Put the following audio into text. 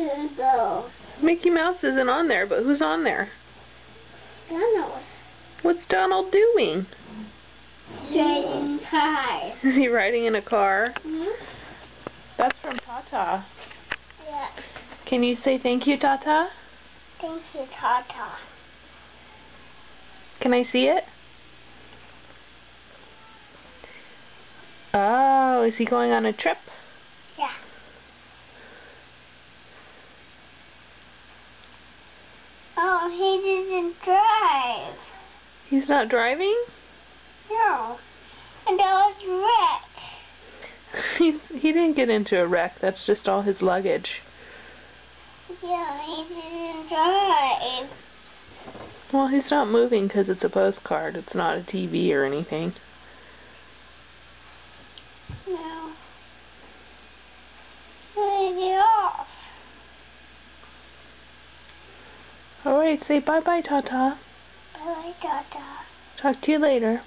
isn't though. Mickey Mouse isn't on there, but who's on there? Donald. What's Donald doing? He's riding a car. Is he riding in a car? Hmm? That's from Tata. Yeah. Can you say thank you, Tata? Thank you, Tata. Can I see it? Oh, is he going on a trip? Yeah. Oh, he didn't drive. He's not driving? No. And that was wreck. He didn't get into a wreck. That's just all his luggage. Yeah, he didn't drive. Well, he's not moving because it's a postcard. It's not a TV or anything. No. Get off. Alright, say bye-bye, Tata. Bye, Tata. Talk to you later.